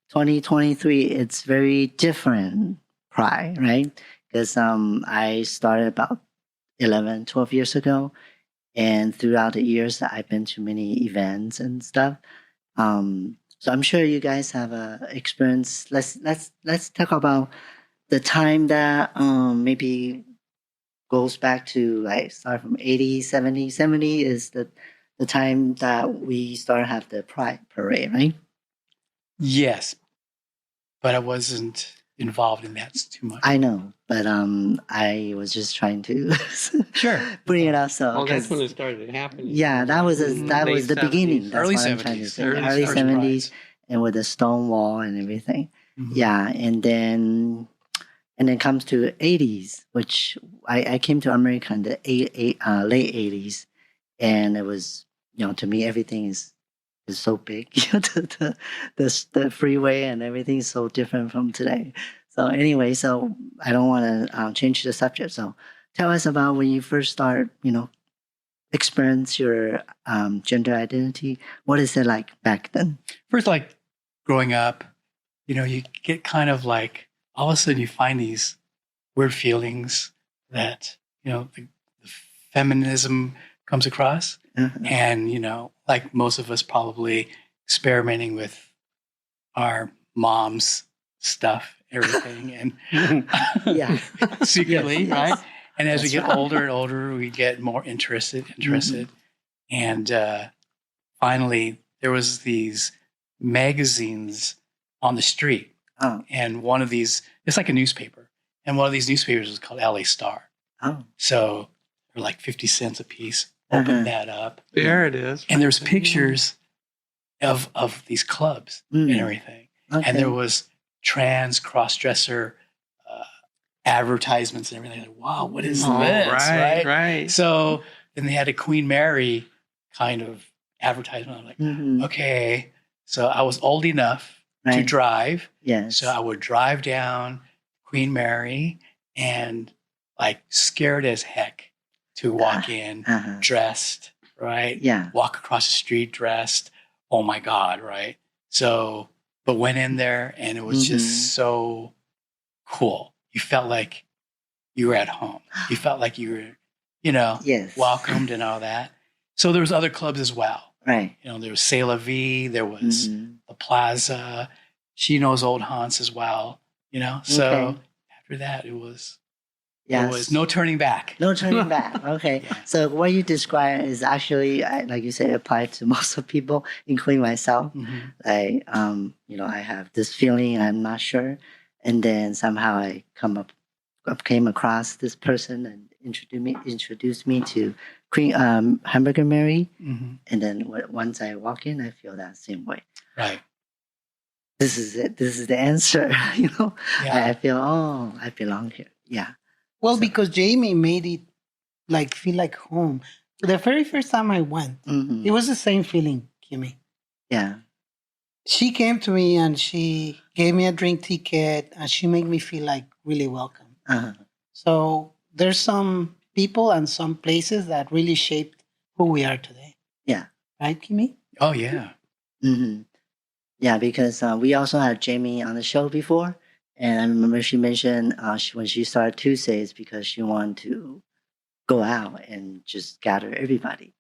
2023, it's very different Pride, right? Because I started about 11, 12 years ago. And throughout the years, I've been to many events and stuff. So I'm sure you guys have a experience. Let's talk about the time that maybe goes back to like start from 80, 70. 70 is the time that we start have the Pride Parade, right? Yes, but I wasn't involved in that too much. I know, but I was just trying to Sure bring it up. So Oh, that's when it started happening. yeah, that was the 70s. beginning. That's Early what I'm trying to 70s. say. Early Early 70s, Prides. and with the Stonewall and everything. Mhm. Yeah, and then comes to 80s, which I came to America in the late 80s, and it was, to me everything is so big. The freeway and everything is so different from today. So anyway, so I don't want to change the subject. So tell us about when you first start, experience your gender identity. What is it like back then? First, like growing up, you get kind of like all of a sudden you find these weird feelings that the feminism comes across, and like most of us probably experimenting with our mom's stuff, everything, and Yeah. secretly, Yes. right? And as we That's get right. older and older, we get more interested, and finally there was these magazines on the street, Oh, and one of these, it's like a newspaper, and one of these newspapers was called LA Star. oh, So they're like 50 cents a piece. Open that up, There it is. and there's pictures of these clubs and everything. okay. And there was trans cross-dresser advertisements and everything. Like, wow, what is Oh, this? right. So then they had a Queen Mary kind of advertisement. I'm like, Mhm. okay. So I was old enough to Right. drive. Yes. So I would drive down Queen Mary and like scared as heck to walk in Uh-huh. dressed, right? Yeah. Walk across the street dressed. Oh my God, right? So, but went in there and it was Mhm. just so cool. You felt like you were at home. You felt like you were, Yes. welcomed and all that. So there was other clubs as well. Right. There was C'est La Vie, there was Mhm. the Plaza, She Knows Old Haunts as well, So Okay. after that, it was Yes. no turning back. No turning back. Okay. Yeah. So what you describe is actually, like you say, applied to most of people, including myself. Mhm. Like, I have this feeling I'm not sure, and then somehow I came across this person and introduced me to Queen Hamburger Mary, Mhm. and then once I walk in, I feel that same way. Right. This is it. This is the answer. Yeah. I feel, I belong here. Yeah. Well, So- because Jamie made it like feel like home. The very first time I went, Mhm. it was the same feeling, Kimmy. Yeah. She came to me and she gave me a drink ticket and she made me feel like really welcome. Uh-huh. So there's some people and some places that really shaped who we are today. Yeah. Right, Kimmy? Oh, yeah. Hmm. Yeah, because we also had Jamie on the show before, and I remember she mentioned when she started Tuesdays because she wanted to go out and just gather everybody.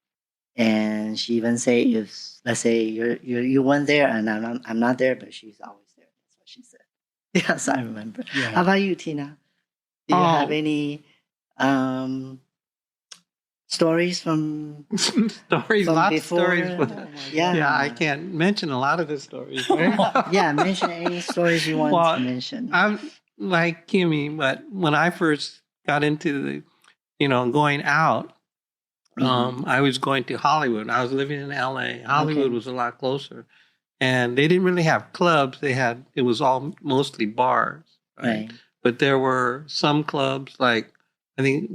And she even say, if let's say you went there and I'm not there, but she's always there. That's what she said. Yes, I remember. Yeah. How about you, Tina? Do you have Oh. any stories from Stories, from lots before? of stories. Yeah. Yeah, I can't mention a lot of the stories. Right? Yeah, mention any stories you want Well, to mention. I'm like Kimmy, but when I first got into going out, I was going to Hollywood. I was living in LA. Hollywood Okay. was a lot closer. And they didn't really have clubs. It was all mostly bars. Right. But there were some clubs, like I think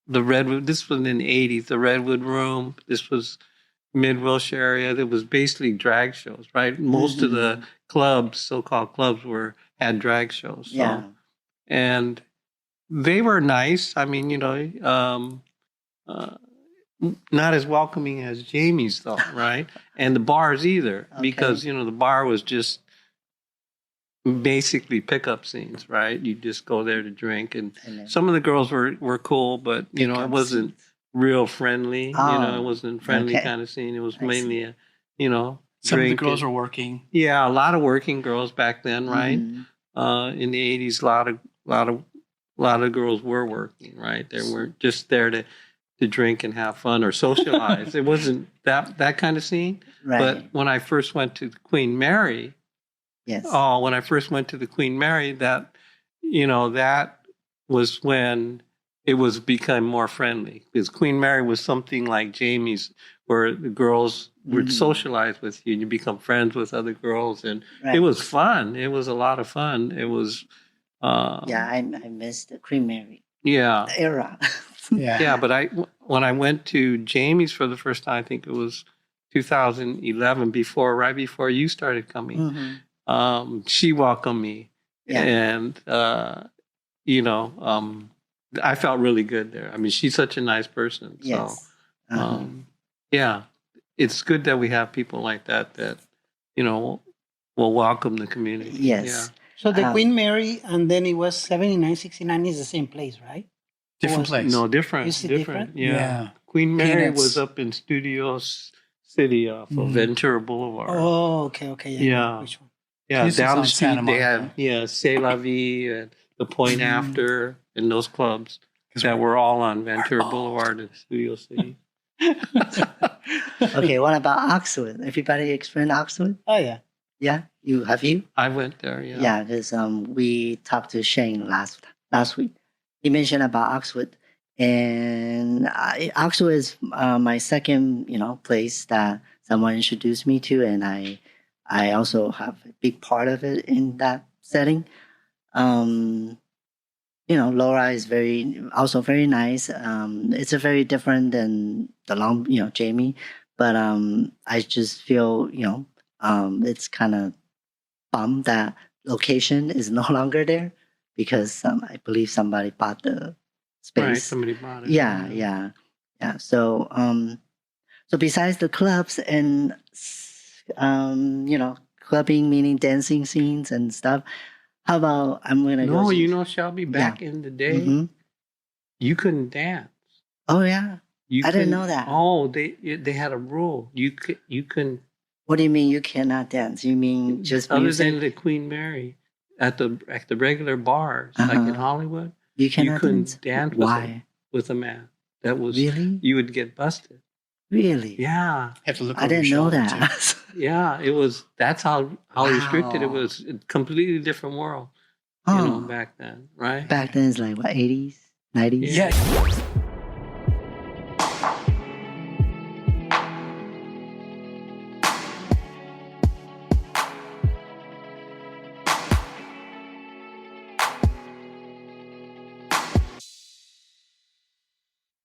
the Redwood, this was in the 80s, the Redwood Room. This was Mid-Wilshire area. It was basically drag shows, right? Most of the clubs, so-called clubs, had drag shows. So, Yeah. and they were nice. I mean, not as welcoming as Jamie's, though, right? And the bars either, Okay. because the bar was just basically pickup scenes, right? You just go there to drink, and And then some of the girls were cool, but you know, it pickup wasn't scenes. real friendly. You know, it Oh, wasn't friendly okay. kind of scene. It was I see. mainly a, you know, Some of the drink. girls were working. Yeah, a lot of working girls back then, right? Mhm. In the '80s, a lot of girls were working, right? They weren't just there to drink and have fun or socialize. It wasn't that kind of scene. Right. But when I first went to the Queen Mary, Yes. when I first went to the Queen Mary, that was when it was become more friendly, because Queen Mary was something like Jamie's, where the girls would Mhm. socialize with you and you become friends with other girls, and Right. it was fun. It was a lot of fun. It was, Yeah, I missed the Queen Mary yeah, era. Yeah. yeah. But when I went to Jamie's for the first time, I think it was 2011, right before you started coming. Mhm. She welcomed me, Yeah. and I felt really good there. I mean, she's such a nice person. Yes. So, yeah, it's good that we have people like that will welcome the community. Yes. So the Um, Queen Mary, and then it was 79, 69 is the same place, right? Different was- place. No, different. Is it different? Yeah. Queen Mary Peanuts. was up in Studios City off of Mhm. Ventura Boulevard. Oh, okay. Yeah. Which one? Yeah, Peanuts down on the street Santa they Monica. have C'est La Vie and the Point Mhm. After and those clubs that were all on Ventura Boulevard in Studio City. Okay, what about Oxwood? Everybody experienced Oxwood? Oh, yeah. Yeah, have you? I went there. Yeah. Yeah, because we talked to Shane last week. He mentioned about Oxwood, and Oxwood is my second place that someone introduced me to, and I also have a big part of it in that setting. Laura is also very nice. It's a very different than Jamie, but I just feel it's kind of bummed that location is no longer there because I believe somebody bought the space. Right. Somebody bought it. Yeah. So besides the clubs and clubbing meaning dancing scenes and stuff, how about I'm gonna go? No, Shelby, back in the day, Mhm. you couldn't dance. Oh yeah. You I didn't couldn't- know that. Oh, they had a rule. You couldn't. What do you mean you cannot dance? You mean just Other music? than the Queen Mary at the regular bars like in Uh-huh. Hollywood, You you cannot couldn't dance. dance Why? with a man. That was Really? you would get busted. Really? Yeah, Have to look I over your didn't know shoulder, too. that. yeah. It was. That's how restricted it Wow. was. A completely different world, Oh, back then, right? back then it's like what 80s, 90s. Yeah.